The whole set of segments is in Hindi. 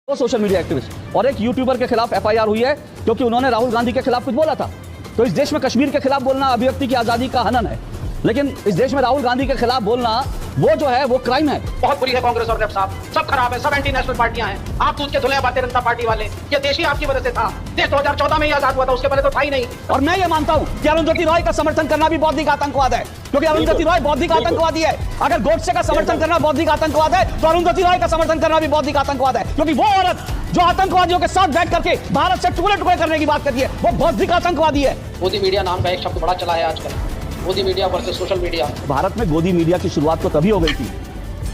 वो सोशल मीडिया एक्टिविस्ट और एक यूट्यूबर के खिलाफ एफआईआर हुई है क्योंकि उन्होंने राहुल गांधी के खिलाफ कुछ बोला था। तो इस देश में कश्मीर के खिलाफ बोलना अभिव्यक्ति की आजादी का हनन है, लेकिन इस देश में राहुल गांधी के खिलाफ बोलना वो जो है वो क्राइम है। बहुत बुरी है कांग्रेस और लेफ्ट साहब, सब खराब है, सब एंटी नेशनल पार्टियां हैं। आप दूध के धुले भारतीय जनता पार्टी वाले, ये देश ही आपकी वजह से था। देश 2014 में ही आजाद हुआ था, उसके पहले तो था ही नहीं। और मैं ये मानता हूं कि अरुंधति रॉय का समर्थन करना भी बौद्धिक आतंकवाद है, क्योंकि अरुंधति रॉय बौद्धिक आतंकवादी है। अगर गोडसे का समर्थन करना बौद्धिक आतंकवाद है तो अरुंधति रॉय का समर्थन करना भी बौद्धिक आतंकवाद है, क्योंकि वो औरत जो आतंकवादियों के साथ बैठ करके भारत से टुकड़े टुकड़े करने की बात करती है वो बौद्धिक आतंकवादी है। गोदी मीडिया नाम का एक शब्द बड़ा चला है आजकल, गोदी media versus social media. Bharat में गोदी मीडिया की शुरुआत तो तभी हो गई थी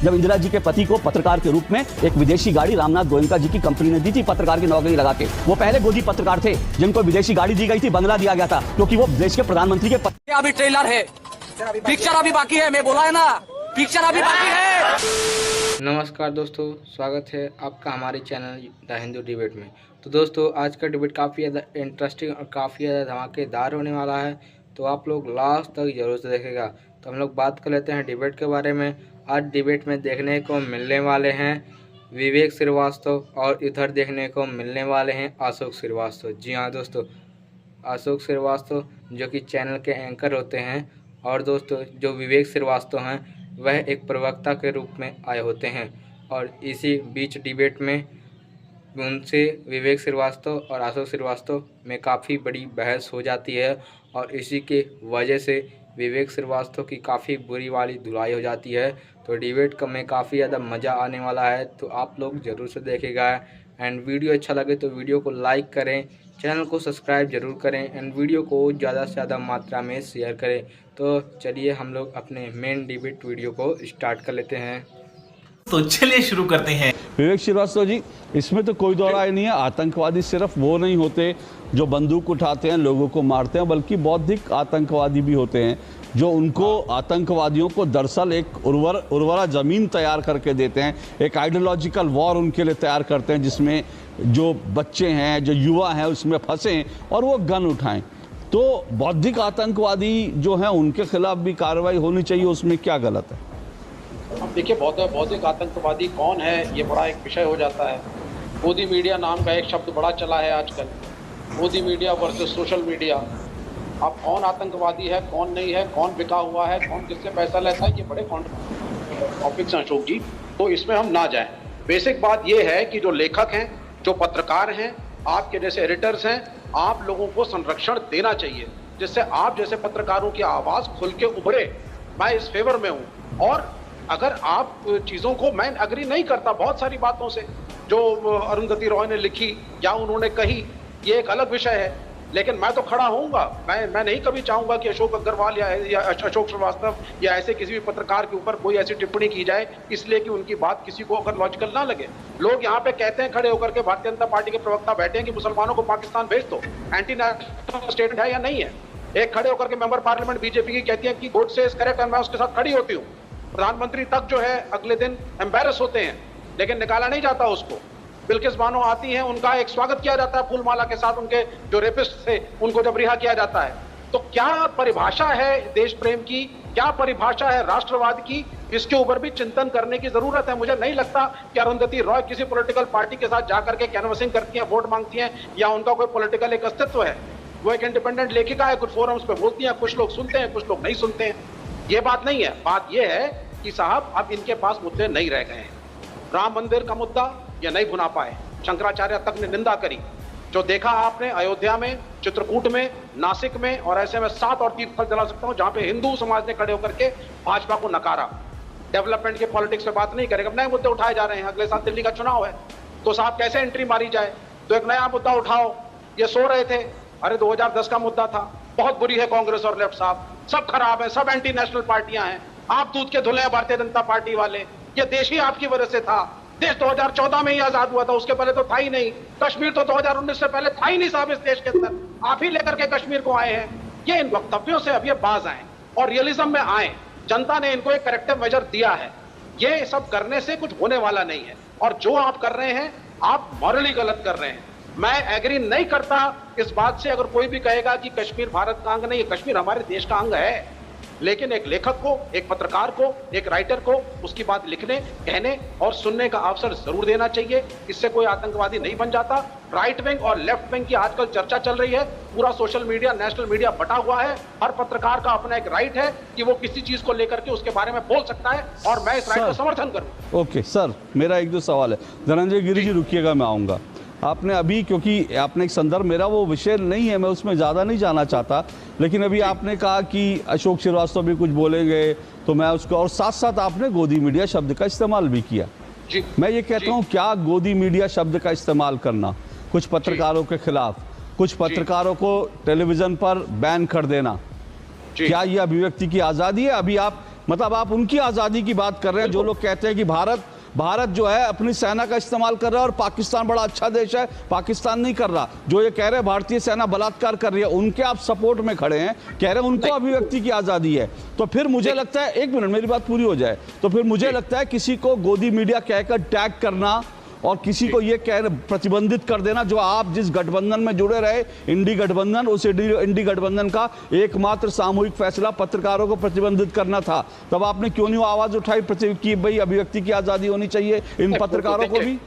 जब इंदिरा जी के पति को पत्रकार के रूप में एक विदेशी गाड़ी रामनाथ गोयनका जी की कंपनी ने दी थी, पत्रकार की नौकरी लगा के। वो पहले गोदी पत्रकार थे जिनको विदेशी गाड़ी दी गई थी, बंगला दिया गया था, क्योंकि वो देश के प्रधानमंत्री के पति। अभी ट्रेलर है, पिक्चर अभी बाकी है, मैं बोला है ना, पिक्चर अभी बाकी है। नमस्कार दोस्तों, स्वागत है आपका हमारे चैनल द हिंदू डिबेट में। तो दोस्तों आज का डिबेट काफ़ी ज़्यादा इंटरेस्टिंग और काफ़ी ज़्यादा धमाकेदार होने वाला है, तो आप लोग लास्ट तक जरूर से देखेगा। तो हम लोग बात कर लेते हैं डिबेट के बारे में। आज डिबेट में देखने को मिलने वाले हैं विवेक श्रीवास्तव और इधर देखने को मिलने वाले हैं अशोक श्रीवास्तव। जी हाँ दोस्तों, अशोक श्रीवास्तव जो कि चैनल के एंकर होते हैं, और दोस्तों जो विवेक श्रीवास्तव हैं वह एक प्रवक्ता के रूप में आए होते हैं। और इसी बीच डिबेट में उनसे विवेक श्रीवास्तव और अशोक श्रीवास्तव में काफ़ी बड़ी बहस हो जाती है, और इसी के वजह से विवेक श्रीवास्तव की काफ़ी बुरी वाली धुलाई हो जाती है। तो डिबेट का में काफ़ी ज़्यादा मज़ा आने वाला है, तो आप लोग ज़रूर से देखेगा। एंड वीडियो अच्छा लगे तो वीडियो को लाइक करें, चैनल को सब्सक्राइब जरूर करें, एंड वीडियो को ज़्यादा से ज़्यादा मात्रा में शेयर करें। तो चलिए हम लोग अपने मेन डिबेट वीडियो को स्टार्ट कर लेते हैं। तो चलिए शुरू करते हैं। विवेक श्रीवास्तव जी, इसमें तो कोई दो राय नहीं है, आतंकवादी सिर्फ वो नहीं होते जो बंदूक उठाते हैं, लोगों को मारते हैं, बल्कि बौद्धिक आतंकवादी भी होते हैं जो उनको आतंकवादियों को दरअसल एक उर्वरा ज़मीन तैयार करके देते हैं, एक आइडियोलॉजिकल वॉर उनके लिए तैयार करते हैं जिसमें जो बच्चे हैं, जो युवा हैं उसमें फंसें और वो गन उठाएं। तो बौद्धिक आतंकवादी जो हैं उनके खिलाफ भी कार्रवाई होनी चाहिए, उसमें क्या गलत है? अब देखिए बौद्धिक आतंकवादी कौन है ये बड़ा एक विषय हो जाता है। गोदी मीडिया नाम का एक शब्द बड़ा चला है आजकल, गोदी मीडिया वर्सेस सोशल मीडिया। अब कौन आतंकवादी है, कौन नहीं है, कौन बिका हुआ है, कौन किससे पैसा लेता है, ये बड़े टॉपिक्स हैं अशोक जी, तो इसमें हम ना जाएं। बेसिक बात ये है कि जो लेखक हैं, जो पत्रकार हैं, आपके जैसे एडिटर्स हैं, आप लोगों को संरक्षण देना चाहिए जिससे आप जैसे पत्रकारों की आवाज़ खुल के उभरे। मैं इस फेवर में हूँ। और अगर आप चीज़ों को, मैं अग्री नहीं करता बहुत सारी बातों से जो अरुंधति रॉय ने लिखी या उन्होंने कही, ये एक अलग विषय है, लेकिन मैं तो खड़ा होऊंगा। मैं नहीं कभी चाहूंगा कि अशोक अग्रवाल या अशोक श्रीवास्तव या ऐसे किसी भी पत्रकार के ऊपर कोई ऐसी टिप्पणी की जाए इसलिए कि उनकी बात किसी को अगर लॉजिकल ना लगे। लोग यहाँ पे कहते हैं खड़े होकर के, भारतीय जनता पार्टी के प्रवक्ता बैठे हैं कि मुसलमानों को पाकिस्तान भेज दो, एंटी नेशनल स्टेटमेंट है या नहीं है। एक खड़े होकर के मेंबर पार्लियामेंट बीजेपी की कहती है कि गोडसे इज करेक्ट, मैं उसके साथ खड़ी होती हूँ। प्रधानमंत्री तक जो है अगले दिन एम्बेरस होते हैं, लेकिन निकाला नहीं जाता उसको। बिल्किस बानो आती हैं, उनका एक स्वागत किया जाता है फूलमाला के साथ, उनके जो रेपिस्ट थे उनको जब रिहा किया जाता है। तो क्या परिभाषा है देश प्रेम की, क्या परिभाषा है राष्ट्रवाद की, इसके ऊपर भी चिंतन करने की जरूरत है। मुझे नहीं लगता कि अरुंधति रॉय किसी पॉलिटिकल पार्टी के साथ जाकर के कैनवसिंग करती हैं, वोट मांगती हैं, या उनका कोई पॉलिटिकल एक अस्तित्व है। वो एक इंडिपेंडेंट लेखिका है, कुछ फोरम्स पे बोलती हैं, कुछ लोग सुनते हैं, कुछ लोग नहीं सुनते हैं। ये बात नहीं है। बात ये है कि साहब अब इनके पास मुद्दे नहीं रह गए हैं। राम मंदिर का मुद्दा ये नहीं भुना पाए, शंकराचार्य तक ने निंदा करी। जो देखा आपने अयोध्या में, चित्रकूट में, नासिक में, और ऐसे में 7 और तीर्थ स्थल जला सकता हूं जहां पे हिंदू समाज ने खड़े होकर के भाजपा को नकारा। डेवलपमेंट के पॉलिटिक्स पे बात नहीं करेगा, नए मुद्दे उठाए जा रहे हैं। अगले साल दिल्ली का चुनाव है, तो साहब कैसे एंट्री मारी जाए, तो एक नया मुद्दा उठाओ। ये सो रहे थे, अरे 2010 का मुद्दा था। बहुत बुरी है कांग्रेस और लेफ्ट साहब, सब खराब है, सब एंटी नेशनल पार्टियां हैं। आप दूध के धुले भारतीय जनता पार्टी वाले, ये देश ही आपकी वजह से था। देश 2014 में ही आजाद हुआ था, उसके पहले तो था ही नहीं। कश्मीर तो 2019 से पहले था ही नहीं साहब इस देश के अंदर, आप ही लेकर के कश्मीर को आए हैं। ये इन वक्तव्यों से अब ये बाज आए और रियलिज्म में आए। जनता ने इनको एक करेक्टिव मेजर दिया है। ये सब करने से कुछ होने वाला नहीं है, और जो आप कर रहे हैं आप मॉरली गलत कर रहे हैं। मैं एग्री नहीं करता इस बात से अगर कोई भी कहेगा कि कश्मीर भारत का अंग नहीं है। कश्मीर हमारे देश का अंग है, लेकिन एक लेखक को, एक पत्रकार को, एक राइटर को उसकी बात लिखने, कहने और सुनने का अवसर जरूर देना चाहिए। इससे कोई आतंकवादी नहीं बन जाता। राइट विंग और लेफ्ट विंग की आजकल चर्चा चल रही है, पूरा सोशल मीडिया, नेशनल मीडिया बटा हुआ है। हर पत्रकार का अपना एक राइट है कि वो किसी चीज को लेकर के उसके बारे में बोल सकता है और मैं इस राइट का समर्थन करूं। ओके सर, मेरा एक दो सवाल है। धनंजय गिरी जी रुकिएगा, मैं आऊँगा। आपने अभी, क्योंकि आपने एक संदर्भ, मेरा वो विषय नहीं है, मैं उसमें ज़्यादा नहीं जाना चाहता, लेकिन अभी आपने कहा कि अशोक श्रीवास्तव भी कुछ बोलेंगे तो मैं उसको, और साथ साथ आपने गोदी मीडिया शब्द का इस्तेमाल भी किया। जी, मैं ये कहता हूँ, क्या गोदी मीडिया शब्द का इस्तेमाल करना कुछ पत्रकारों के खिलाफ, कुछ पत्रकारों को टेलीविज़न पर बैन कर देना, क्या ये अभिव्यक्ति की आज़ादी है? अभी आप, मतलब आप उनकी आज़ादी की बात कर रहे हैं जो लोग कहते हैं कि भारत जो है अपनी सेना का इस्तेमाल कर रहा है और पाकिस्तान बड़ा अच्छा देश है, पाकिस्तान नहीं कर रहा। जो ये कह रहे हैं भारतीय सेना बलात्कार कर रही है, उनके आप सपोर्ट में खड़े हैं, कह रहे हैं उनको अभिव्यक्ति की आज़ादी है। तो फिर मुझे लगता है, एक मिनट मेरी बात पूरी हो जाए, तो फिर मुझे लगता है किसी को गोदी मीडिया कहकर टैग करना और किसी को ये प्रतिबंधित कर देना, जो आप जिस गठबंधन में जुड़े रहे, इंडी गठबंधन, उस इंडी गठबंधन का एकमात्र सामूहिक फैसला पत्रकारों को प्रतिबंधित करना था, तब आपने क्यों नहीं आवाज उठाई कि भाई अभिव्यक्ति की आजादी होनी चाहिए इन पत्रकारों को भी?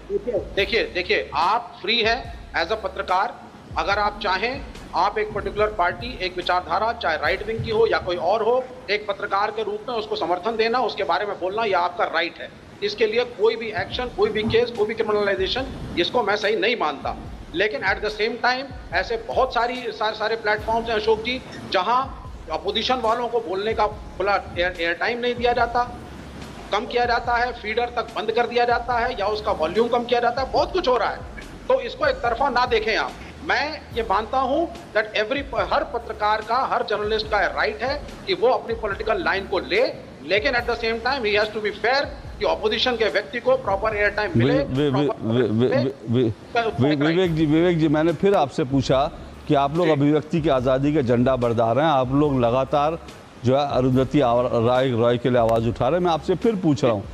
देखिए, आप फ्री है एज अ पत्रकार। अगर आप चाहें, आप एक पर्टिकुलर पार्टी, एक विचारधारा, चाहे राइट विंग की हो या कोई और हो, एक पत्रकार के रूप में उसको समर्थन देना, उसके बारे में बोलना, यह आपका राइट है। इसके लिए कोई भी एक्शन, कोई भी केस, कोई भी क्रिमिनलाइजेशन, इसको मैं सही नहीं मानता। लेकिन एट द सेम टाइम ऐसे बहुत सारे प्लेटफॉर्म्स हैं अशोक जी, जहां अपोजिशन वालों को बोलने का खुला एयर टाइम नहीं दिया जाता, कम किया जाता है, फीडर तक बंद कर दिया जाता है या उसका वॉल्यूम कम किया जाता है, बहुत कुछ हो रहा है। तो इसको एक तरफा ना देखें आप। मैं ये मानता हूं दैट हर पत्रकार का, हर जर्नलिस्ट का राइट है कि वो अपनी पॉलिटिकल लाइन को ले, लेकिन एट द सेम टाइम ही हैज टू बी फेयर कि ऑपोजिशन के व्यक्ति को प्रॉपर एयर टाइम मिले। विवेक जी, मैंने फिर आपसे पूछा कि आप लोग अभिव्यक्ति की आज़ादी के झंडा बरदार हैं, आप लोग लगातार जो है अरुंधति रॉय के लिए आवाज़ उठा रहे हैं। मैं आपसे फिर पूछ रहा हूँ,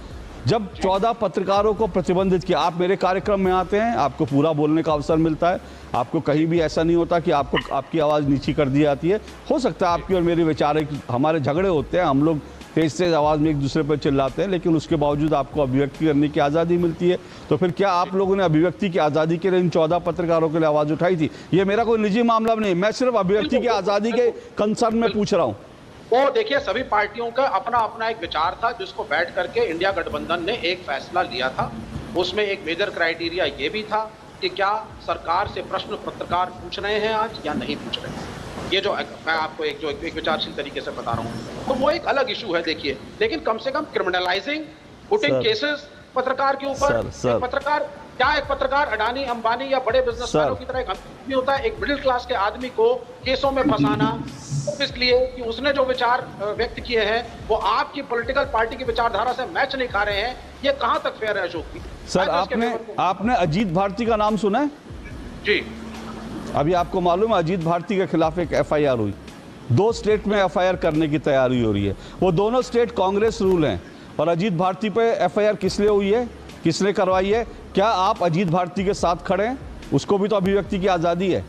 जब 14 पत्रकारों को प्रतिबंधित किया, आप मेरे कार्यक्रम में आते हैं, आपको पूरा बोलने का अवसर मिलता है, आपको कहीं भी ऐसा नहीं होता कि आपकी आवाज़ नीची कर दी जाती है। हो सकता है आपकी और मेरी विचार, हमारे झगड़े होते हैं, हम लोग तेज आवाज़ में एक दूसरे पर चिल्लाते हैं, लेकिन उसके बावजूद आपको अभिव्यक्ति करने की आज़ादी मिलती है। तो फिर क्या आप लोगों ने अभिव्यक्ति की आज़ादी के लिए इन 14 पत्रकारों के लिए आवाज़ उठाई थी? ये मेरा कोई निजी मामला नहीं, मैं सिर्फ अभिव्यक्ति की आज़ादी के कंसर्न में पूछ रहा हूँ। वो देखिए, सभी पार्टियों का अपना अपना एक विचार था, जिसको बैठ करके इंडिया गठबंधन ने एक फैसला लिया था। उसमें एक मेजर क्राइटेरिया ये भी था कि क्या सरकार से प्रश्न पत्रकार पूछ रहे हैं आज या नहीं पूछ रहे हैं। ये जो मैं आपको एक विचारशील तरीके से बता रहा हूँ, तो वो एक अलग इशू है देखिए। लेकिन कम से कम क्रिमिनलाइजिंग, पुटिंग केसेस पत्रकार के ऊपर, पत्रकार क्या, एक पत्रकार अडानी, अंबानी या बड़े बिजनेसमैनों की तरह एक आदमी होता है, एक मिडिल क्लास के आदमी को केसों में फंसाना, इसलिए कि उसने जो विचार व्यक्त किए हैं वो आपकी पॉलिटिकल पार्टी की विचारधारा से मैच नहीं खा रहे हैं, ये कहां तक फेयर है अशोक जी? सर, आपने अजीत भारती का नाम सुना है? जी। अभी आपको मालूम है अजीत भारती के खिलाफ एक FIR हुई, 2 स्टेट में FIR करने की तैयारी हो रही है। वो दोनों स्टेट कांग्रेस रूल हैं, और अजीत भारती पे FIR किस लिए हुई है, किसने करवाई है? क्या आप अजीत भारती के साथ खड़े हैं? उसको भी तो अभिव्यक्ति की आज़ादी है।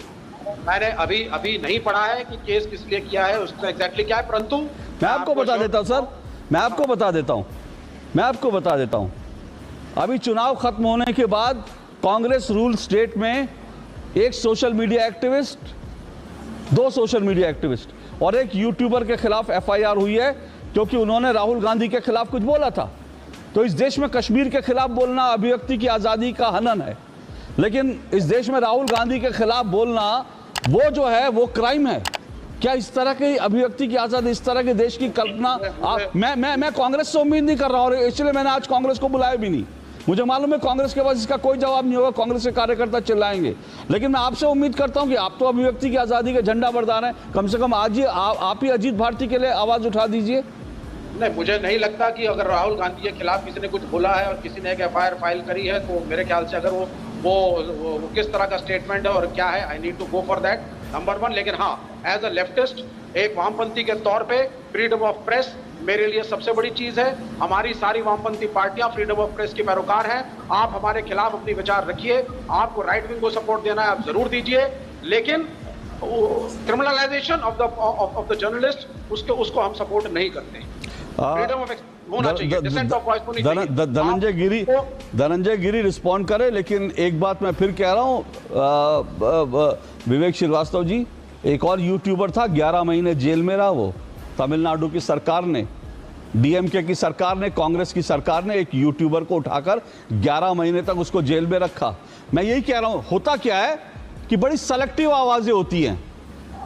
मैंने अभी नहीं पढ़ा है कि केस किस लिए किया है, उसका एग्जैक्टली क्या है, परंतु मैं आपको बता देता हूँ सर, मैं आपको बता देता हूँ। अभी चुनाव खत्म होने के बाद कांग्रेस रूल स्टेट में एक social media activist, 2 social media activist और एक यूट्यूबर के खिलाफ FIR हुई है, क्योंकि उन्होंने राहुल गांधी के खिलाफ कुछ बोला था। तो इस देश में कश्मीर के खिलाफ बोलना अभिव्यक्ति की आज़ादी का हनन है, लेकिन इस देश में राहुल गांधी के खिलाफ बोलना वो जो है वो क्राइम है। क्या इस तरह की अभिव्यक्ति की आज़ादी, इस तरह के देश की कल्पना मैं कांग्रेस से उम्मीद नहीं कर रहा, और इसलिए मैंने आज कांग्रेस को बुलाया भी नहीं। मुझे मालूम है कांग्रेस के पास इसका कोई जवाब नहीं होगा, कांग्रेस के कार्यकर्ता चिल्लाएंगे, लेकिन मैं आपसे उम्मीद करता हूं कि आप तो अभिव्यक्ति की आज़ादी के झंडा बरदार हैं, कम से कम आज ही आप ही अजीत भारती के लिए आवाज़ उठा दीजिए। नहीं, मुझे नहीं लगता कि अगर राहुल गांधी के खिलाफ किसी ने कुछ बोला है और किसी ने एक FIR फाइल करी है, तो मेरे ख्याल से अगर वो किस तरह का स्टेटमेंट है और क्या है, I need to go for that, number 1। लेकिन हाँ, एज अ लेफ्टिस्ट, एक वामपंथी के तौर पे फ्रीडम ऑफ प्रेस मेरे लिए सबसे बड़ी चीज है। हमारी सारी वामपंथी पार्टियां फ्रीडम ऑफ प्रेस की पैरोकार हैं। आप हमारे खिलाफ अपनी विचार रखिए, आपको राइट विंग को सपोर्ट देना है आप जरूर दीजिए, लेकिन क्रिमिनलाइजेशन ऑफ द जर्नलिस्ट, उसको हम सपोर्ट नहीं करते हैं। फ्रीडम ऑफ होना चाहिए, डिसेंट ऑफ वॉइस होनी चाहिए। धनंजय गिरी रिस्पॉन्ड करे, लेकिन एक बात मैं फिर कह रहा हूँ, विवेक श्रीवास्तव जी, एक और यूट्यूबर था 11 महीने जेल में रहा, वो तमिलनाडु की सरकार ने, डीएमके की सरकार ने, कांग्रेस की सरकार ने एक यूट्यूबर को उठाकर 11 महीने तक उसको जेल में रखा। मैं यही कह रहा हूं, होता क्या है कि बड़ी सेलेक्टिव आवाजें होती हैं।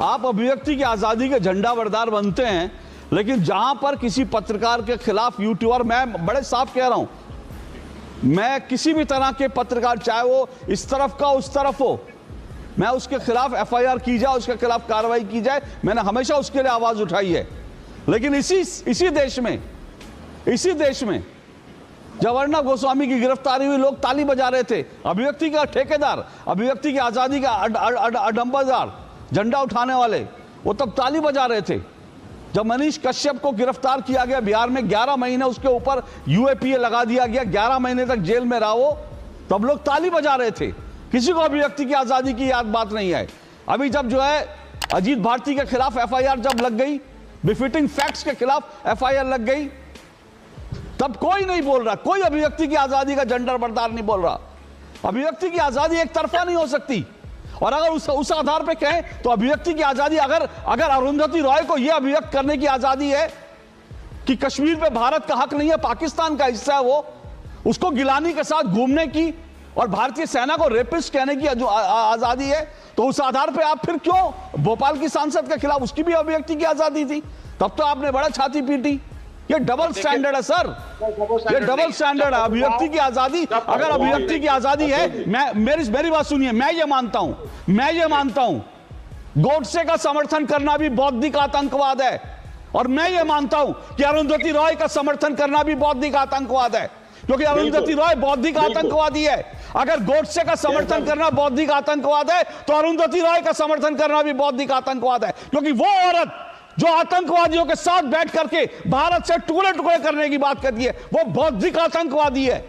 आप अभिव्यक्ति की आजादी के झंडा बरदार बनते हैं, लेकिन जहां पर किसी पत्रकार के खिलाफ यूट्यूबर, मैं बड़े साफ कह रहा हूं, मैं किसी भी तरह के पत्रकार, चाहे वो इस तरफ का उस तरफ हो, मैं उसके खिलाफ एफआईआर की जाए, उसके खिलाफ कार्रवाई की जाए, मैंने हमेशा उसके लिए आवाज उठाई है। लेकिन इसी देश में जब अर्णब गोस्वामी की गिरफ्तारी हुई, लोग ताली बजा रहे थे। अभिव्यक्ति का ठेकेदार, अभिव्यक्ति की आजादी का अडंबरदार, झंडा उठाने वाले, वो तब ताली बजा रहे थे। जब मनीष कश्यप को गिरफ्तार किया गया बिहार में, 11 महीने उसके ऊपर यूएपीए लगा दिया गया, 11 महीने तक जेल में रहा वो, तब लोग ताली बजा रहे थे। किसी को अभिव्यक्ति की आजादी की याद बात नहीं है। अभी जब जो है अजीत भारती के खिलाफ एफआईआर जब लग गई, बिफिटिंग फैक्ट्स के खिलाफ एफआईआर लग गई, तब कोई नहीं बोल रहा, कोई अभिव्यक्ति की आजादी का झंडा बरदार नहीं बोल रहा। अभिव्यक्ति की आजादी एक तरफा नहीं हो सकती। और अगर उस आधार पे कहें तो अभिव्यक्ति की आजादी, अगर अरुंधति रॉय को यह अभिव्यक्त करने की आजादी है कि कश्मीर पे भारत का हक नहीं है, पाकिस्तान का हिस्सा है वो, उसको गिलानी के साथ घूमने की और भारतीय सेना को रेपिस्ट कहने की जो आजादी है, तो उस आधार पे आप फिर क्यों भोपाल की सांसद के खिलाफ, उसकी भी अभिव्यक्ति की आजादी थी, तब तो आपने बड़ा छाती पीटी। ये डबल स्टैंडर्ड है सर, ये डबल स्टैंडर्ड है। अभिव्यक्ति की आजादी, अगर अभिव्यक्ति की आजादी है, मेरी बात सुनिए, मैं ये मानता हूं गोडसे का समर्थन करना भी बौद्धिक आतंकवाद है, और मैं ये मानता हूं कि अरुंधति रॉय का समर्थन करना भी बौद्धिक आतंकवाद है, क्योंकि अरुंधति रॉय बौद्धिक आतंकवादी है। अगर गोडसे का समर्थन करना बौद्धिक आतंकवाद है, तो अरुंधति रॉय का समर्थन करना भी बौद्धिक आतंकवाद है, क्योंकि वो औरत जो आतंकवादियों के साथ बैठ करके भारत से टुकड़े टुकड़े करने की बात करती है, वो बौद्धिक आतंकवादी है।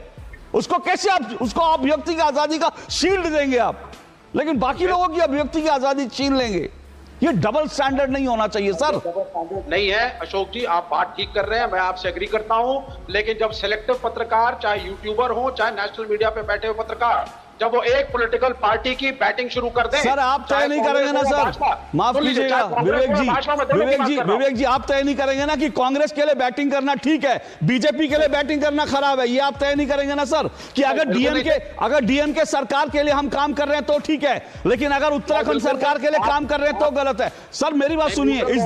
उसको कैसे आप उसको अभिव्यक्ति की आजादी का शील्ड देंगे आप, लेकिन बाकी लोगों की अभिव्यक्ति की आजादी छीन लेंगे? ये डबल स्टैंडर्ड नहीं होना चाहिए सर। नहीं है अशोक जी, आप बात ठीक कर रहे हैं, मैं आपसे एग्री करता हूं, लेकिन जब सिलेक्टिव पत्रकार, चाहे यूट्यूबर हो, चाहे नेशनल मीडिया पे बैठे हुए पत्रकार, जब वो एक पॉलिटिकल पार्टी की बैटिंग शुरू कर दें, सर आप तय नहीं करेंगे ना सर, माफ कीजिएगा विवेक जी, आप तय नहीं करेंगे ना कि कांग्रेस के लिए बैटिंग करना ठीक है, बीजेपी के लिए बैटिंग करना खराब है, ये आप तय नहीं करेंगे ना सर, कि अगर डीएमके सरकार के लिए हम काम कर रहे हैं तो ठीक है, लेकिन अगर उत्तराखंड सरकार के लिए काम कर रहे हैं तो गलत है। सर मेरी बात सुनिए, इस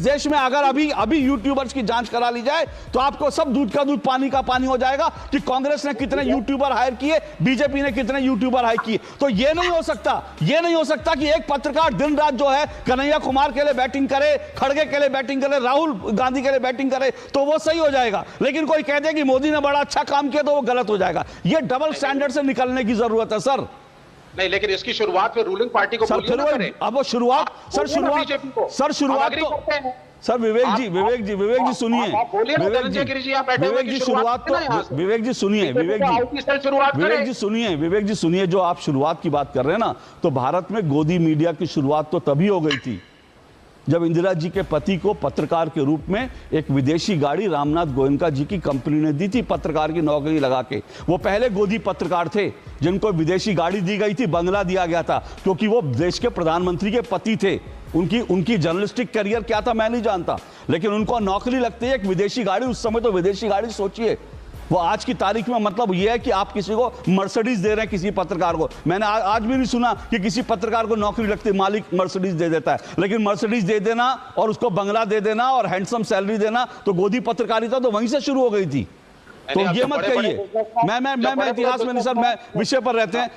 देश में अगर अभी यूट्यूबर्स की जांच करा ली जाए तो आपको सब दूध का दूध पानी का पानी हो जाएगा कि कांग्रेस ने कितने यूट्यूबर हायर किए, बीजेपी ने कितने यूट्यूबर हाई किए। तो ये नहीं हो सकता कि एक पत्रकार दिन रात जो है कन्हैया कुमार के लिए बैटिंग करे, खड़गे के लिए बैटिंग करे, राहुल गांधी के लिए बैटिंग करे, तो वो सही हो जाएगा, लेकिन कोई कह दे कि मोदी ने बड़ा अच्छा काम किया तो वो गलत हो जाएगा। ये डबल स्टैंडर्ड से निकलने की जरूरत है सर। नहीं, लेकिन इसकी शुरुआत फिर रूलिंग पार्टी को बोलिए ना करें। अब वो शुरुआत तो सर विवेक जी सुनिए, विवेक जी सुनिए, जो आप शुरुआत की बात कर रहे हैं ना, तो भारत में गोदी मीडिया की शुरुआत तो तभी हो गई थी जब इंदिरा जी के पति को पत्रकार के रूप में एक विदेशी गाड़ी रामनाथ गोयनका जी की कंपनी ने दी थी, पत्रकार की नौकरी लगा के। वो पहले गोदी पत्रकार थे जिनको विदेशी गाड़ी दी गई थी, बंगला दिया गया था, क्योंकि वो देश के प्रधानमंत्री के पति थे। उनकी जर्नलिस्टिक करियर क्या था मैं नहीं जानता, लेकिन उनको नौकरी लगती है एक विदेशी गाड़ी। उस समय तो विदेशी गाड़ी सोचिए, वो आज की तारीख में मतलब ये है कि आप किसी को मर्सिडीज दे रहे हैं, किसी पत्रकार को। मैंने आज भी नहीं सुना कि किसी पत्रकार को नौकरी लगती, मालिक मर्सिडीज दे देता है। लेकिन मर्सिडीज दे देना और उसको बंगला दे देना और हैंडसम सैलरी देना, तो गोदी पत्रकारिता तो वहीं से शुरू हो गई थी। तो ये मत कहिए, मैं इतिहास में नहीं सर, मैं विषय पर रहते हैं,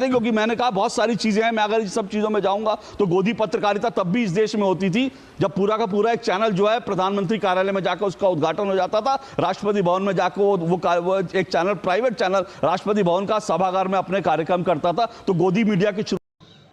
क्योंकि मैंने कहा बहुत सारी चीजें हैं, मैं अगर इस सब चीजों में जाऊंगा तो गोदी पत्रकारिता तब भी इस देश में होती थी जब पूरा का पूरा एक चैनल जो है प्रधानमंत्री कार्यालय में जाकर उसका उद्घाटन हो जाता था, राष्ट्रपति भवन में जाकर वो एक channel, private channel Rashtrapati Bhavan का सभागार में अपने कार्यक्रम करता था। तो गोदी मीडिया की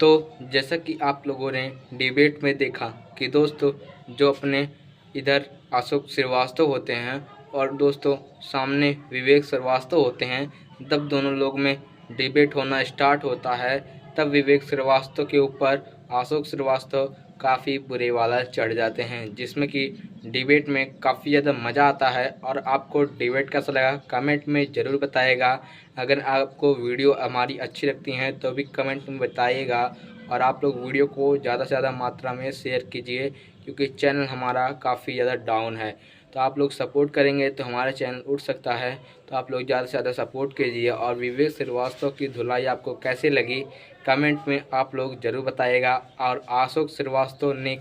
तो जैसा कि आप लोगों ने डिबेट में देखा कि दोस्तों जो अपने इधर अशोक श्रीवास्तव होते हैं और दोस्तों सामने विवेक श्रीवास्तव होते हैं, तब दोनों लोग में डिबेट होना स्टार्ट होता है तब विवेक श्रीवास्तव के ऊपर अशोक श्रीवास्तव काफ़ी बुरे वाला चढ़ जाते हैं, जिसमें कि डिबेट में काफ़ी ज़्यादा मज़ा आता है। और आपको डिबेट कैसा लगा कमेंट में ज़रूर बताइएगा। अगर आपको वीडियो हमारी अच्छी लगती हैं तो भी कमेंट में बताइएगा, और आप लोग वीडियो को ज़्यादा से ज़्यादा मात्रा में शेयर कीजिए, क्योंकि चैनल हमारा काफ़ी ज़्यादा डाउन है। तो आप लोग सपोर्ट करेंगे तो हमारा चैनल उठ सकता है। तो आप लोग ज़्यादा से ज़्यादा सपोर्ट कीजिए। और विवेक श्रीवास्तव की धुलाई आपको कैसी लगी कमेंट में आप लोग ज़रूर बताइएगा। और अशोक श्रीवास्तव ने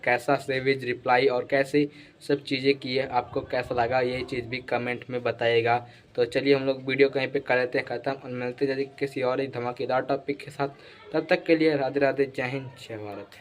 कैसा सेवेज रिप्लाई और कैसे सब चीज़ें की है, आपको कैसा लगा ये चीज़ भी कमेंट में बताइएगा। तो चलिए हम लोग वीडियो कहीं पे कर लेते हैं ख़त्म, और मिलते जल्दी किसी और एक धमाकेदार टॉपिक के साथ। तब तक के लिए राधे राधे, जय हिंद, जय भारत।